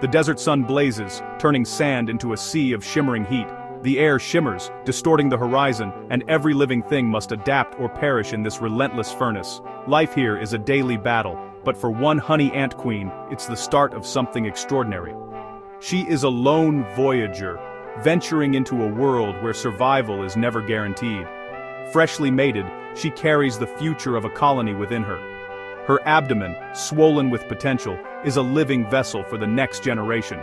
The desert sun blazes, turning sand into a sea of shimmering heat. The air shimmers, distorting the horizon, and every living thing must adapt or perish in this relentless furnace. Life here is a daily battle, but for one honey ant queen, it's the start of something extraordinary. She is a lone voyager, venturing into a world where survival is never guaranteed. Freshly mated, she carries the future of a colony within her. Her abdomen, swollen with potential, is a living vessel for the next generation.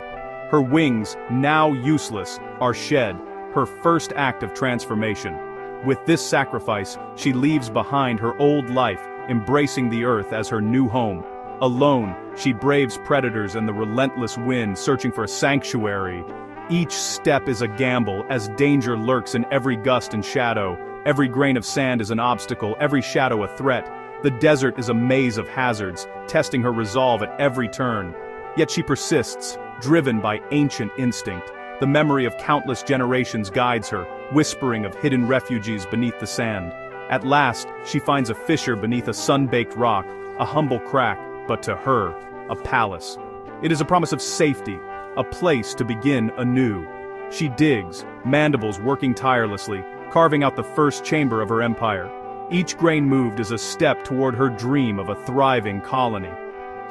Her wings, now useless, are shed, her first act of transformation. With this sacrifice, she leaves behind her old life, embracing the earth as her new home. Alone, she braves predators and the relentless wind, searching for a sanctuary. Each step is a gamble, as danger lurks in every gust and shadow. Every grain of sand is an obstacle, every shadow a threat. The desert is a maze of hazards, testing her resolve at every turn. Yet she persists, driven by ancient instinct. The memory of countless generations guides her, whispering of hidden refuges beneath the sand. At last, she finds a fissure beneath a sun-baked rock, a humble crack, but to her, a palace. It is a promise of safety, a place to begin anew. She digs, mandibles working tirelessly, carving out the first chamber of her empire. Each grain moved is a step toward her dream of a thriving colony.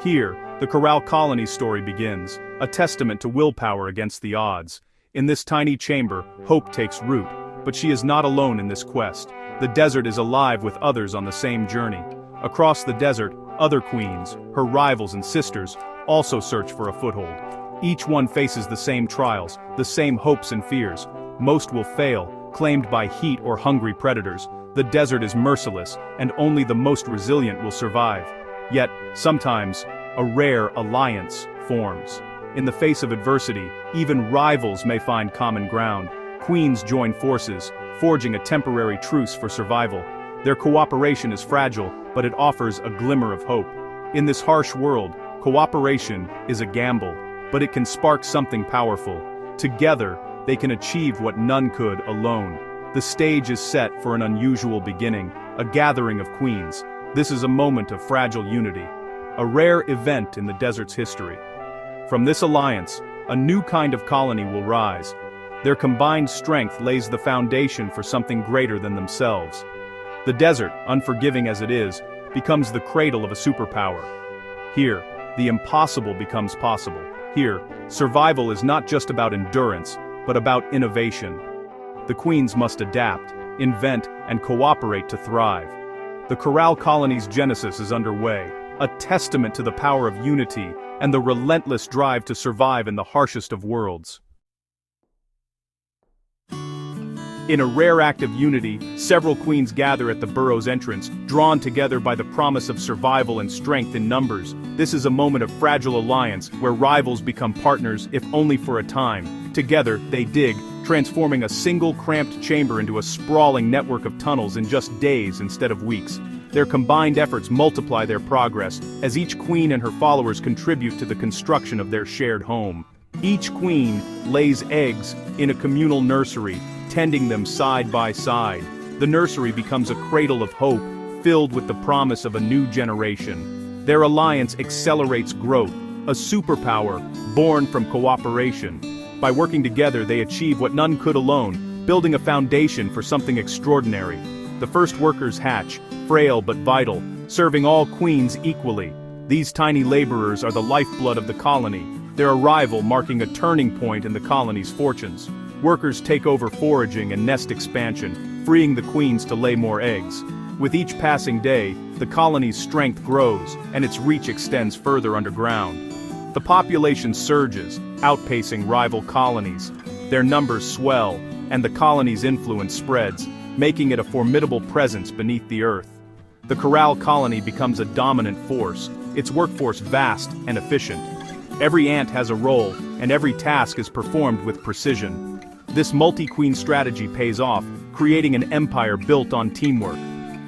Here, the Corral Colony story begins, a testament to willpower against the odds. In this tiny chamber, hope takes root, but she is not alone in this quest. The desert is alive with others on the same journey. Across the desert, other queens, her rivals and sisters, also search for a foothold. Each one faces the same trials, the same hopes and fears. Most will fail, claimed by heat or hungry predators. The desert is merciless, and only the most resilient will survive. Yet, sometimes, a rare alliance forms. In the face of adversity, even rivals may find common ground. Queens join forces, forging a temporary truce for survival. Their cooperation is fragile, but it offers a glimmer of hope. In this harsh world, cooperation is a gamble, but it can spark something powerful. Together, they can achieve what none could alone. The stage is set for an unusual beginning, a gathering of queens. This is a moment of fragile unity, a rare event in the desert's history. From this alliance, a new kind of colony will rise. Their combined strength lays the foundation for something greater than themselves. The desert, unforgiving as it is, becomes the cradle of a superpower. Here, the impossible becomes possible. Here, survival is not just about endurance, but about innovation. The queens must adapt, invent, and cooperate to thrive. The Corral Colony's genesis is underway, a testament to the power of unity and the relentless drive to survive in the harshest of worlds. In a rare act of unity, several queens gather at the burrow's entrance, drawn together by the promise of survival and strength in numbers. This is a moment of fragile alliance, where rivals become partners, if only for a time. Together, they dig, transforming a single cramped chamber into a sprawling network of tunnels in just days instead of weeks. Their combined efforts multiply their progress, as each queen and her followers contribute to the construction of their shared home. Each queen lays eggs in a communal nursery, tending them side by side. The nursery becomes a cradle of hope, filled with the promise of a new generation. Their alliance accelerates growth, a superpower born from cooperation. By working together, they achieve what none could alone, building a foundation for something extraordinary. The first workers hatch, frail but vital, serving all queens equally. These tiny laborers are the lifeblood of the colony, their arrival marking a turning point in the colony's fortunes. Workers take over foraging and nest expansion, freeing the queens to lay more eggs. With each passing day, the colony's strength grows, and its reach extends further underground. The population surges, outpacing rival colonies. Their numbers swell, and the colony's influence spreads, making it a formidable presence beneath the earth. The Corral Colony becomes a dominant force, its workforce vast and efficient. Every ant has a role, and every task is performed with precision. This multi-queen strategy pays off, creating an empire built on teamwork.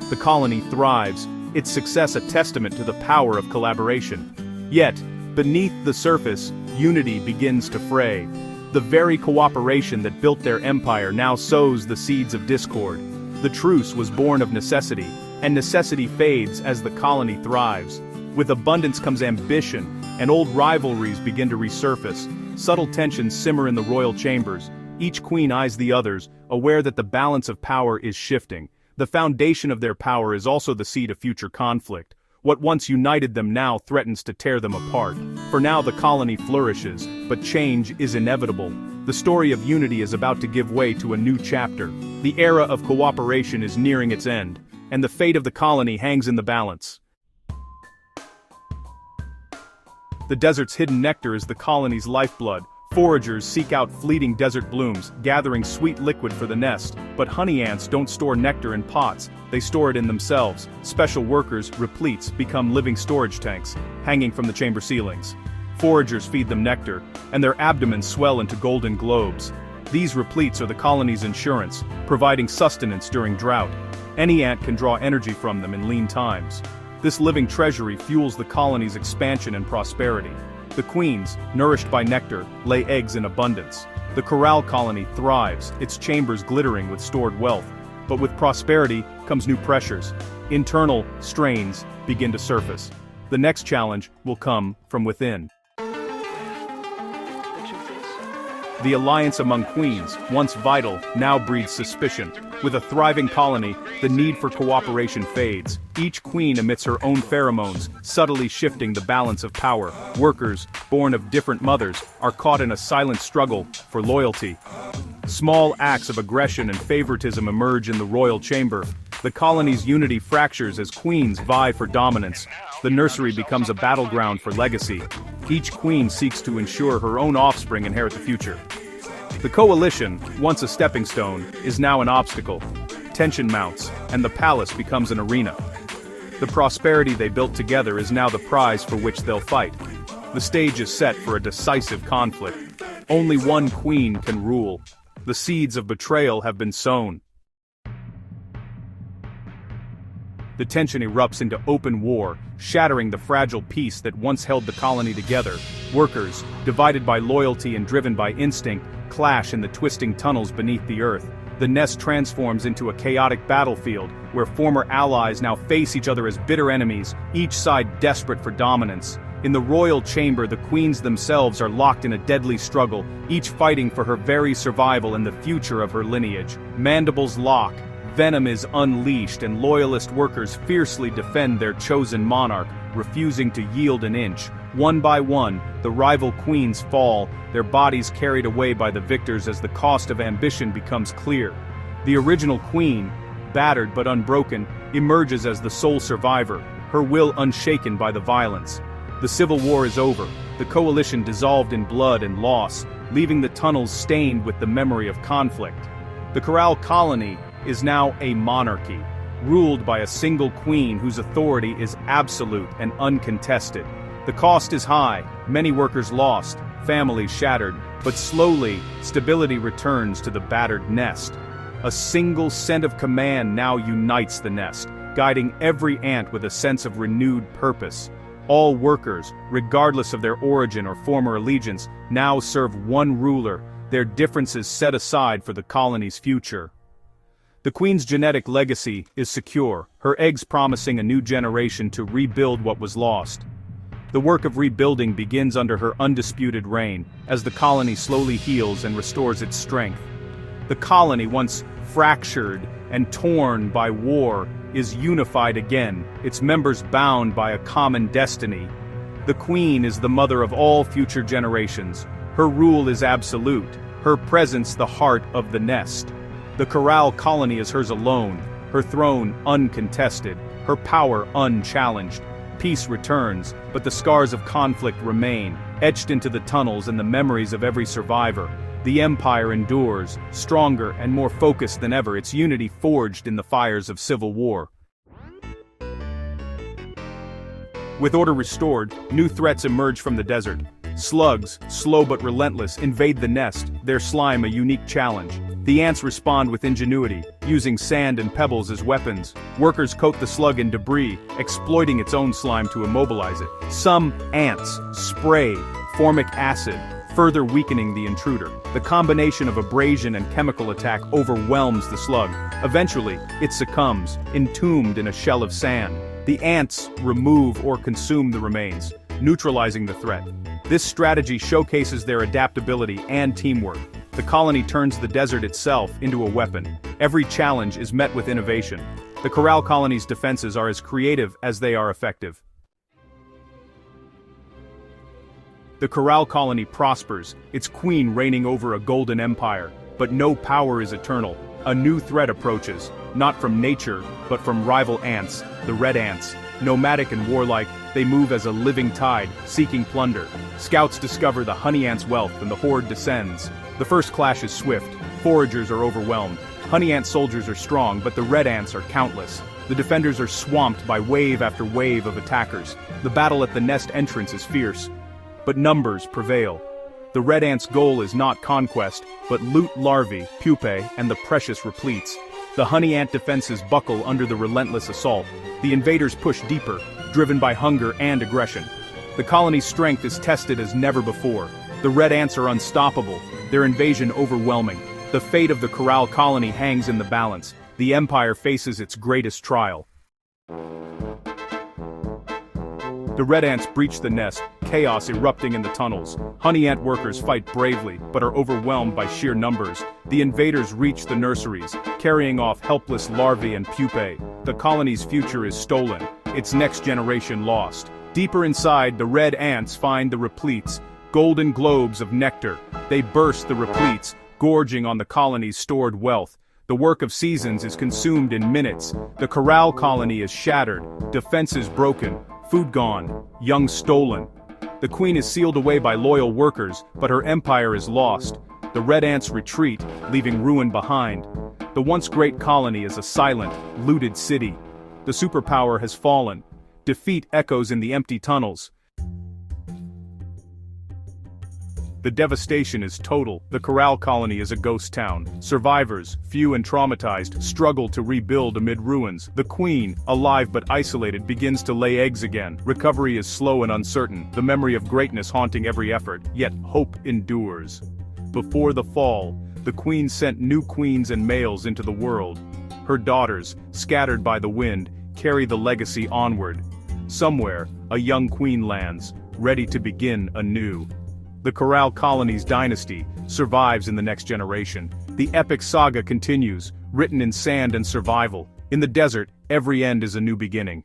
The colony thrives, its success a testament to the power of collaboration. Yet, beneath the surface, unity begins to fray. The very cooperation that built their empire now sows the seeds of discord. The truce was born of necessity, and necessity fades as the colony thrives. With abundance comes ambition, and old rivalries begin to resurface. Subtle tensions simmer in the royal chambers. Each queen eyes the others, aware that the balance of power is shifting. The foundation of their power is also the seed of future conflict. What once united them now threatens to tear them apart. For now the colony flourishes, but change is inevitable. The story of unity is about to give way to a new chapter. The era of cooperation is nearing its end, and the fate of the colony hangs in the balance. The desert's hidden nectar is the colony's lifeblood. Foragers seek out fleeting desert blooms, gathering sweet liquid for the nest, but honey ants don't store nectar in pots, they store it in themselves. Special workers, repletes, become living storage tanks, hanging from the chamber ceilings. Foragers feed them nectar, and their abdomens swell into golden globes. These repletes are the colony's insurance, providing sustenance during drought. Any ant can draw energy from them in lean times. This living treasury fuels the colony's expansion and prosperity. The queens, nourished by nectar, lay eggs in abundance. The Corral Colony thrives, its chambers glittering with stored wealth. But with prosperity comes new pressures. Internal strains begin to surface. The next challenge will come from within. The alliance among queens, once vital, now breeds suspicion. With a thriving colony, the need for cooperation fades. Each queen emits her own pheromones, subtly shifting the balance of power. Workers, born of different mothers, are caught in a silent struggle for loyalty. Small acts of aggression and favoritism emerge in the royal chamber. The colony's unity fractures as queens vie for dominance. The nursery becomes a battleground for legacy. Each queen seeks to ensure her own offspring inherit the future. The coalition, once a stepping stone, is now an obstacle. Tension mounts, and the palace becomes an arena. The prosperity they built together is now the prize for which they'll fight. The stage is set for a decisive conflict. Only one queen can rule. The seeds of betrayal have been sown. The tension erupts into open war, shattering the fragile peace that once held the colony together. Workers, divided by loyalty and driven by instinct, clash in the twisting tunnels beneath the earth. The nest transforms into a chaotic battlefield, where former allies now face each other as bitter enemies, each side desperate for dominance. In the royal chamber, the queens themselves are locked in a deadly struggle, each fighting for her very survival and the future of her lineage. Mandibles lock, venom is unleashed, and loyalist workers fiercely defend their chosen monarch, refusing to yield an inch. One by one, the rival queens fall, their bodies carried away by the victors as the cost of ambition becomes clear. The original queen, battered but unbroken, emerges as the sole survivor, her will unshaken by the violence. The civil war is over, the coalition dissolved in blood and loss, leaving the tunnels stained with the memory of conflict. The Corral Colony is now a monarchy, ruled by a single queen whose authority is absolute and uncontested. The cost is high, many workers lost, families shattered, but slowly, stability returns to the battered nest. A single scent of command now unites the nest, guiding every ant with a sense of renewed purpose. All workers, regardless of their origin or former allegiance, now serve one ruler, their differences set aside for the colony's future. The queen's genetic legacy is secure, her eggs promising a new generation to rebuild what was lost. The work of rebuilding begins under her undisputed reign, as the colony slowly heals and restores its strength. The colony, once fractured and torn by war, is unified again, its members bound by a common destiny. The queen is the mother of all future generations. Her rule is absolute, her presence the heart of the nest. The Corral Colony is hers alone, her throne uncontested, her power unchallenged. Peace returns, but the scars of conflict remain, etched into the tunnels and the memories of every survivor. The empire endures, stronger and more focused than ever, its unity forged in the fires of civil war. With order restored, new threats emerge from the desert. Slugs, slow but relentless, invade the nest, their slime a unique challenge. The ants respond with ingenuity, using sand and pebbles as weapons. Workers coat the slug in debris, exploiting its own slime to immobilize it. Some ants spray formic acid, further weakening the intruder. The combination of abrasion and chemical attack overwhelms the slug. Eventually, it succumbs, entombed in a shell of sand. The ants remove or consume the remains, neutralizing the threat. This strategy showcases their adaptability and teamwork. The colony turns the desert itself into a weapon. Every challenge is met with innovation. The Corral Colony's defenses are as creative as they are effective. The Corral Colony prospers, its queen reigning over a golden empire. But no power is eternal. A new threat approaches, not from nature, but from rival ants, the red ants. Nomadic and warlike, they move as a living tide, seeking plunder. Scouts discover the honey ant's wealth and the horde descends. The first clash is swift. Foragers are overwhelmed. Honey ant soldiers are strong, but the red ants are countless. The defenders are swamped by wave after wave of attackers. The battle at the nest entrance is fierce. But numbers prevail. The red ant's goal is not conquest, but loot larvae, pupae, and the precious repletes. The honey ant defenses buckle under the relentless assault. The invaders push deeper, driven by hunger and aggression. The colony's strength is tested as never before. The red ants are unstoppable, their invasion overwhelming. The fate of the Corral Colony hangs in the balance. The empire faces its greatest trial. The red ants breach the nest, chaos erupting in the tunnels. Honey ant workers fight bravely, but are overwhelmed by sheer numbers. The invaders reach the nurseries, carrying off helpless larvae and pupae. The colony's future is stolen, its next generation lost. Deeper inside, the red ants find the repletes, golden globes of nectar. They burst the repletes, gorging on the colony's stored wealth. The work of seasons is consumed in minutes. The Corral Colony is shattered, defenses broken, food gone, young stolen. The queen is sealed away by loyal workers, but her empire is lost. The red ants retreat, leaving ruin behind. The once great colony is a silent, looted city. The superpower has fallen. Defeat echoes in the empty tunnels. The devastation is total. The Corral Colony is a ghost town. Survivors, few and traumatized, struggle to rebuild amid ruins. The queen, alive but isolated, begins to lay eggs again. Recovery is slow and uncertain, the memory of greatness haunting every effort, yet hope endures. Before the fall, the queen sent new queens and males into the world. Her daughters, scattered by the wind, carry the legacy onward. Somewhere, a young queen lands, ready to begin anew. The Corral Colony's dynasty survives in the next generation. The epic saga continues, written in sand and survival. In the desert, every end is a new beginning.